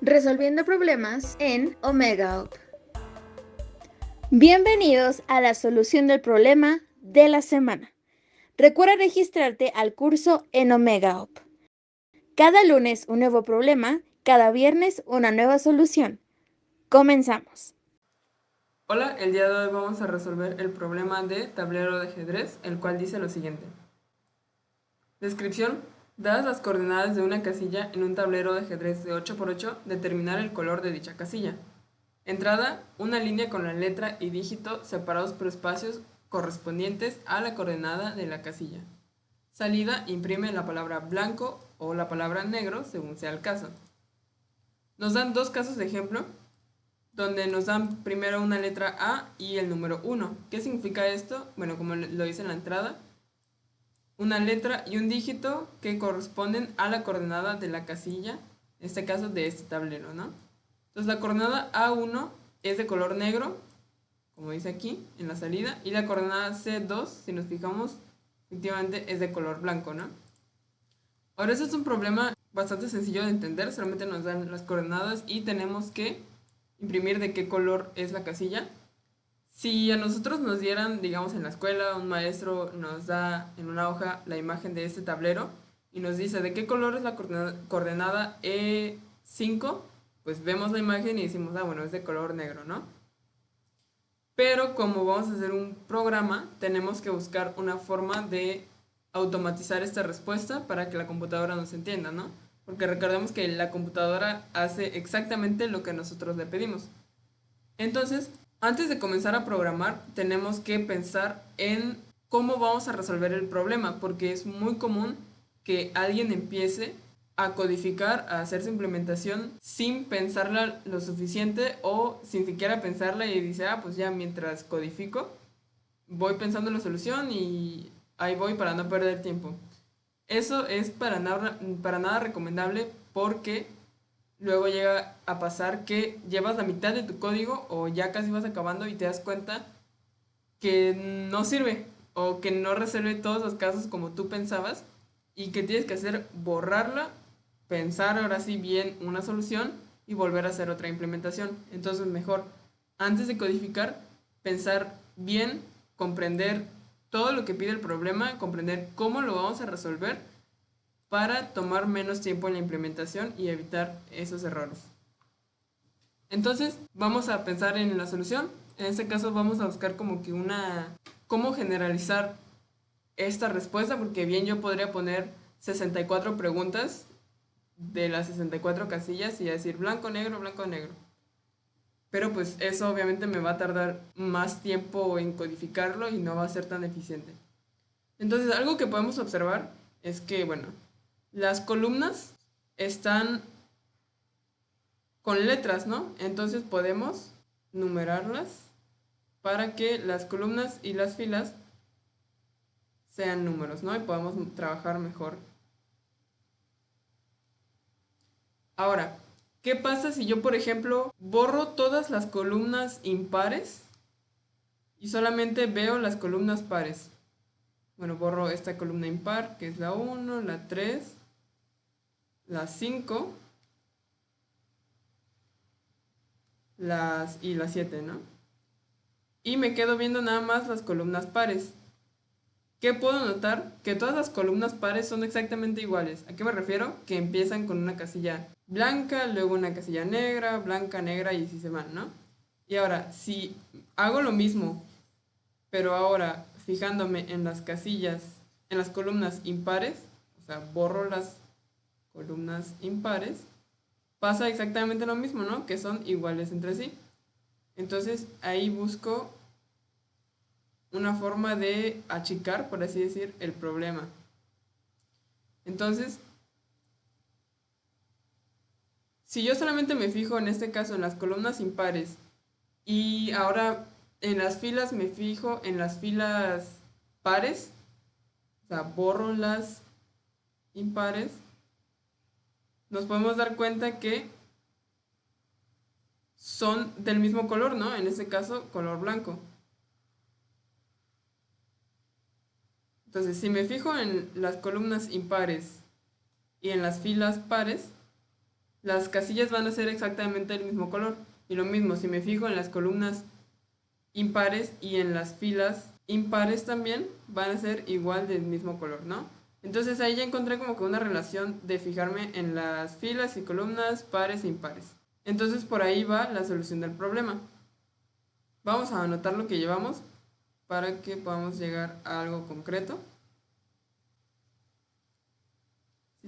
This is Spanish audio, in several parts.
Resolviendo problemas en OmegaUp. Bienvenidos a la solución del problema de la semana. Recuerda registrarte al curso en OmegaUp. Cada lunes un nuevo problema, cada viernes una nueva solución. Comenzamos. Hola, el día de hoy vamos a resolver el problema de tablero de ajedrez, el cual dice lo siguiente. Descripción. Dadas las coordenadas de una casilla en un tablero de ajedrez de 8×8, determinar el color de dicha casilla. Entrada, una línea con la letra y dígito separados por espacios correspondientes a la coordenada de la casilla. Salida, imprime la palabra blanco o la palabra negro, según sea el caso. Nos dan dos casos de ejemplo, donde nos dan primero una letra A y el número 1. ¿Qué significa esto? Bueno, como lo dice en la entrada, una letra y un dígito que corresponden a la coordenada de la casilla, en este caso de este tablero, ¿no? Entonces la coordenada A1 es de color negro, como dice aquí en la salida, y la coordenada C2, si nos fijamos, efectivamente es de color blanco, ¿no? Ahora, eso es un problema bastante sencillo de entender, solamente nos dan las coordenadas y tenemos que imprimir de qué color es la casilla. Si a nosotros nos dieran, digamos en la escuela, un maestro nos da en una hoja la imagen de este tablero y nos dice de qué color es la coordenada E5, pues vemos la imagen y decimos, ah, bueno, es de color negro, ¿no? Pero como vamos a hacer un programa, tenemos que buscar una forma de automatizar esta respuesta para que la computadora nos entienda, ¿no? Porque recordemos que la computadora hace exactamente lo que nosotros le pedimos. Entonces, antes de comenzar a programar, tenemos que pensar en cómo vamos a resolver el problema, porque es muy común que alguien empiece a codificar, a hacer su implementación sin pensarla lo suficiente o sin siquiera pensarla y dice, ah, pues ya mientras codifico, voy pensando en la solución y ahí voy para no perder tiempo. Eso es para nada recomendable porque luego llega a pasar que llevas la mitad de tu código o ya casi vas acabando y te das cuenta que no sirve o que no resuelve todos los casos como tú pensabas y que tienes que hacer borrarla, pensar ahora sí bien una solución y volver a hacer otra implementación. Entonces mejor, antes de codificar, pensar bien, comprender todo lo que pide el problema, comprender cómo lo vamos a resolver para tomar menos tiempo en la implementación y evitar esos errores. Entonces, vamos a pensar en la solución. En este caso vamos a buscar como que cómo generalizar esta respuesta, porque bien yo podría poner 64 preguntas de las 64 casillas y decir blanco, negro, blanco, negro. Pero pues eso obviamente me va a tardar más tiempo en codificarlo y no va a ser tan eficiente. Entonces, algo que podemos observar es que, bueno, las columnas están con letras, ¿no? Entonces podemos numerarlas para que las columnas y las filas sean números, ¿no? Y podamos trabajar mejor. Ahora, ¿qué pasa si yo, por ejemplo, borro todas las columnas impares y solamente veo las columnas pares? Bueno, borro esta columna impar, que es la 1, la 3, la 5 y la 7, ¿no? Y me quedo viendo nada más las columnas pares. ¿Qué puedo notar? Que todas las columnas pares son exactamente iguales. ¿A qué me refiero? Que empiezan con una casilla blanca, luego una casilla negra, blanca, negra y así se van, ¿no? Y ahora, si hago lo mismo, pero ahora fijándome en las casillas, en las columnas impares, o sea, borro las columnas impares, pasa exactamente lo mismo, ¿no? Que son iguales entre sí. Entonces ahí busco una forma de achicar, por así decir, el problema. Entonces, si yo solamente me fijo en este caso en las columnas impares y ahora en las filas me fijo en las filas pares, o sea, borro las impares, nos podemos dar cuenta que son del mismo color, ¿no? En este caso, color blanco. Entonces, si me fijo en las columnas impares y en las filas pares, las casillas van a ser exactamente el mismo color. Y lo mismo, si me fijo en las columnas impares y en las filas impares también van a ser igual del mismo color, ¿no? Entonces ahí ya encontré como que una relación de fijarme en las filas y columnas pares e impares. Entonces por ahí va la solución del problema. Vamos a anotar lo que llevamos para que podamos llegar a algo concreto.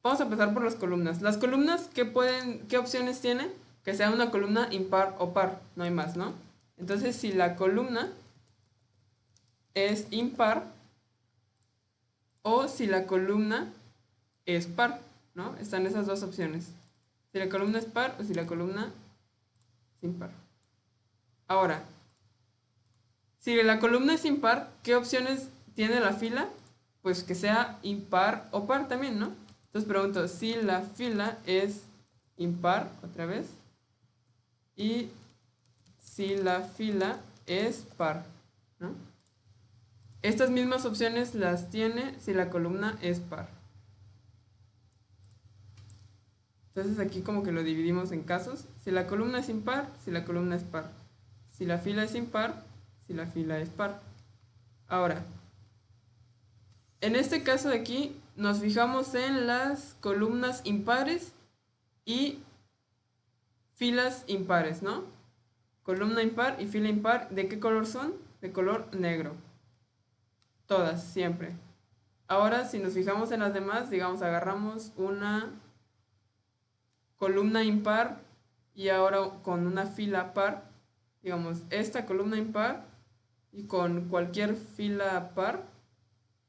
Vamos a empezar por las columnas. Las columnas, ¿qué opciones tienen? Que sea una columna impar o par, no hay más, ¿no? Entonces, si la columna es impar o si la columna es par, ¿no? Están esas dos opciones. Si la columna es par o si la columna es impar. Ahora, si la columna es impar, ¿qué opciones tiene la fila? Pues que sea impar o par también, ¿no? Entonces pregunto, si la fila es impar, otra vez, y si la fila es par, ¿no? Estas mismas opciones las tiene si la columna es par. Entonces aquí como que lo dividimos en casos. Si la columna es impar, si la columna es par. Si la fila es impar, si la fila es par. Ahora, en este caso de aquí nos fijamos en las columnas impares y filas impares, ¿no? Columna impar y fila impar, ¿de qué color son? De color negro. Todas, siempre. Ahora, si nos fijamos en las demás, digamos, agarramos una columna impar y ahora con una fila par, digamos, esta columna impar y con cualquier fila par,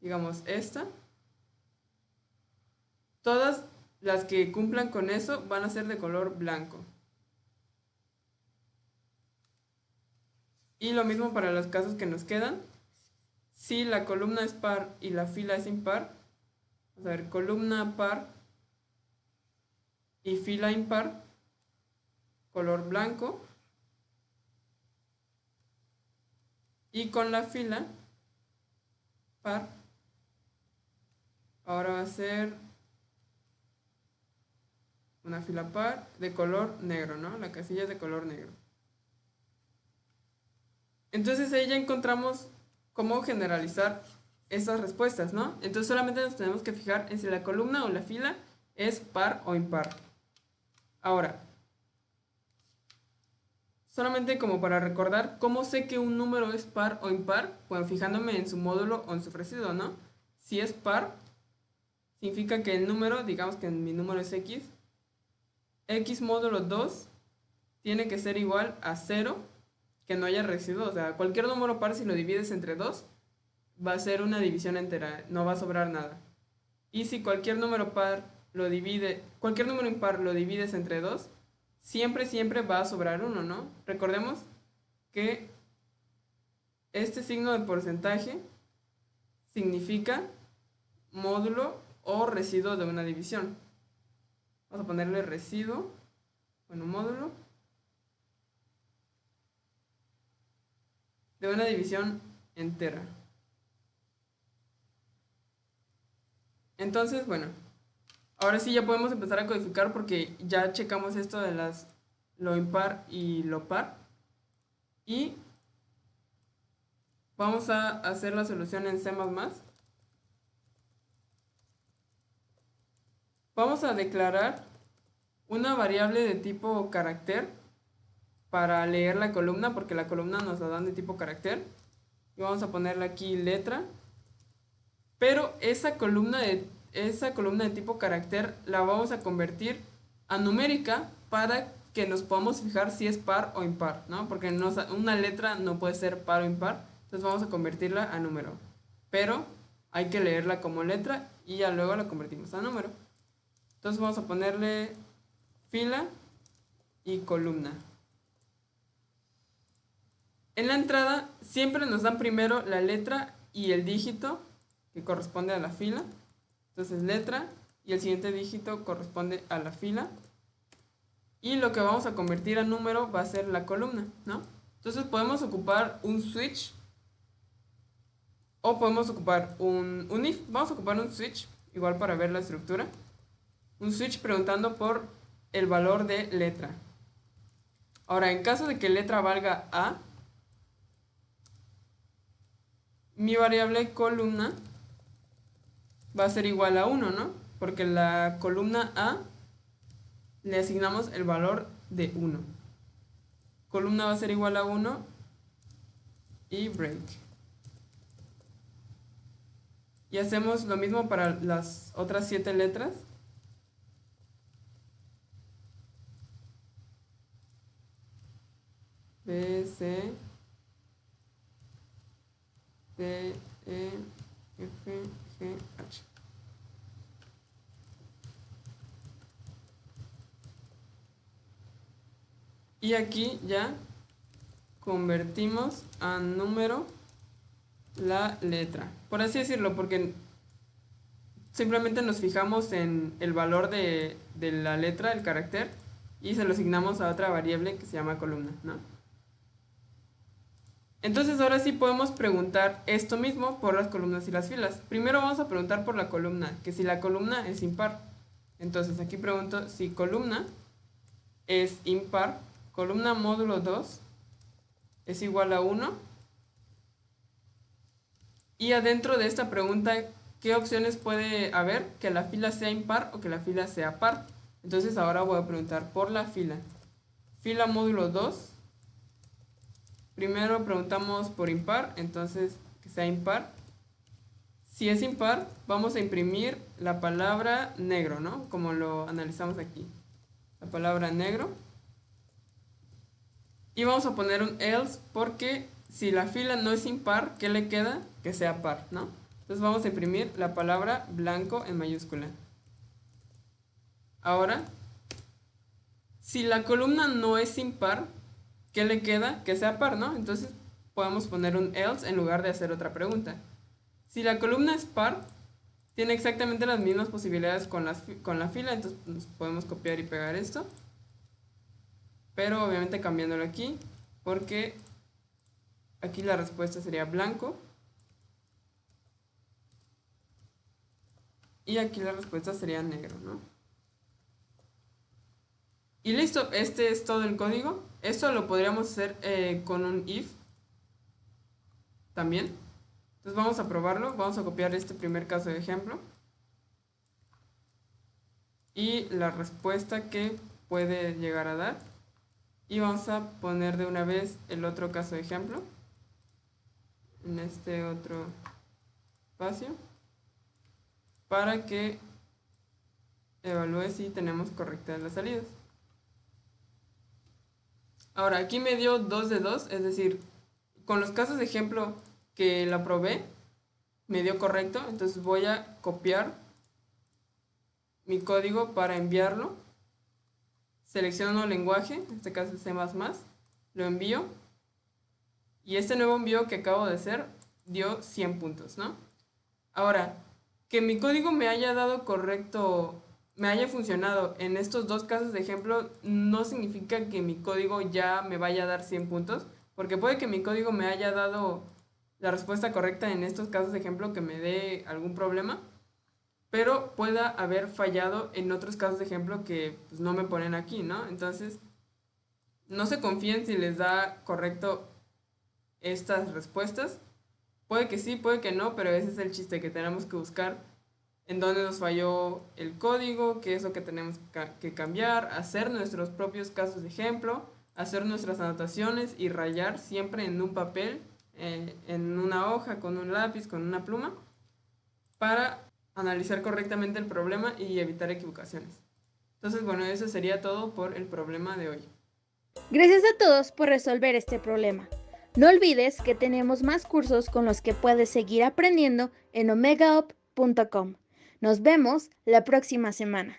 digamos, esta. Todas las que cumplan con eso van a ser de color blanco. Y lo mismo para los casos que nos quedan. Si la columna es par y la fila es impar, vamos a ver, columna par y fila impar, color blanco. Y con la fila par, ahora va a ser una fila par de color negro, ¿no? La casilla es de color negro. Entonces ahí ya encontramos cómo generalizar esas respuestas, ¿no? Entonces solamente nos tenemos que fijar en si la columna o la fila es par o impar. Ahora, solamente como para recordar, ¿cómo sé que un número es par o impar? Bueno, fijándome en su módulo o en su residuo, ¿no? Si es par, significa que el número, digamos que mi número es x módulo 2 tiene que ser igual a 0, que no haya residuo. O sea, cualquier número par si lo divides entre 2, va a ser una división entera, no va a sobrar nada. Y si cualquier número cualquier número impar lo divides entre 2, siempre va a sobrar 1, ¿no? Recordemos que este signo de porcentaje significa módulo o residuo de una división. Vamos a ponerle residuo, bueno, módulo de una división entera. Entonces, bueno, ahora sí ya podemos empezar a codificar porque ya checamos esto de lo impar y lo par. Y vamos a hacer la solución en C++. Vamos a declarar una variable de tipo carácter para leer la columna, porque la columna nos la dan de tipo carácter. Y vamos a ponerle aquí letra. Pero esa columna de tipo carácter la vamos a convertir a numérica para que nos podamos fijar si es par o impar, ¿no? Porque una letra no puede ser par o impar, entonces vamos a convertirla a número. Pero hay que leerla como letra y ya luego la convertimos a número. Entonces vamos a ponerle fila y columna. En la entrada siempre nos dan primero la letra y el dígito que corresponde a la fila. Entonces letra y el siguiente dígito corresponde a la fila. Y lo que vamos a convertir a número va a ser la columna, ¿no? Entonces podemos ocupar un switch o podemos ocupar un if. Vamos a ocupar un switch, igual para ver la estructura. Un switch preguntando por el valor de letra. Ahora, en caso de que letra valga A, mi variable columna va a ser igual a 1, ¿no? Porque la columna A le asignamos el valor de 1. Columna va a ser igual a 1 y break. Y hacemos lo mismo para las otras 7 letras. B, C, D, E, F, G, H. Y aquí ya convertimos a número la letra, por así decirlo, porque simplemente nos fijamos en el valor de la letra, el carácter, y se lo asignamos a otra variable que se llama columna, ¿no? Entonces ahora sí podemos preguntar esto mismo por las columnas y las filas. Primero vamos a preguntar por la columna, que si la columna es impar. Entonces aquí pregunto si columna es impar, columna módulo 2 es igual a 1. Y adentro de esta pregunta, ¿qué opciones puede haber? Que la fila sea impar o que la fila sea par. Entonces ahora voy a preguntar por la fila. Fila módulo 2. Primero preguntamos por impar, entonces que sea impar. Si es impar, vamos a imprimir la palabra negro, ¿no? Como lo analizamos aquí. La palabra negro. Y vamos a poner un else porque si la fila no es impar, ¿qué le queda? Que sea par, ¿no? Entonces vamos a imprimir la palabra blanco en mayúscula. Ahora, si la columna no es impar, ¿qué le queda? Que sea par, ¿no? Entonces podemos poner un else en lugar de hacer otra pregunta. Si la columna es par, tiene exactamente las mismas posibilidades con la fila, entonces nos podemos copiar y pegar esto. Pero obviamente cambiándolo aquí, porque aquí la respuesta sería blanco. Y aquí la respuesta sería negro, ¿no? Y listo, este es todo el código. Esto lo podríamos hacer con un if también. Entonces vamos a probarlo. Vamos a copiar este primer caso de ejemplo. Y la respuesta que puede llegar a dar. Y vamos a poner de una vez el otro caso de ejemplo. En este otro espacio. Para que evalúe si tenemos correctas las salidas. Ahora, aquí me dio 2 de 2, es decir, con los casos de ejemplo que la probé, me dio correcto, entonces voy a copiar mi código para enviarlo. Selecciono lenguaje, en este caso es C++, lo envío, y este nuevo envío que acabo de hacer dio 100 puntos, ¿no? Ahora, que mi código me haya dado correcto, me haya funcionado en estos dos casos de ejemplo, no significa que mi código ya me vaya a dar 100 puntos, porque puede que mi código me haya dado la respuesta correcta en estos casos de ejemplo que me dé algún problema, pero pueda haber fallado en otros casos de ejemplo que pues, no me ponen aquí, ¿no? Entonces, no se confíen si les da correcto estas respuestas. Puede que sí, puede que no, pero ese es el chiste, que tenemos que buscar en dónde nos falló el código, qué es lo que tenemos que cambiar, hacer nuestros propios casos de ejemplo, hacer nuestras anotaciones y rayar siempre en un papel, en una hoja, con un lápiz, con una pluma, para analizar correctamente el problema y evitar equivocaciones. Entonces, bueno, eso sería todo por el problema de hoy. Gracias a todos por resolver este problema. No olvides que tenemos más cursos con los que puedes seguir aprendiendo en omegaop.com. Nos vemos la próxima semana.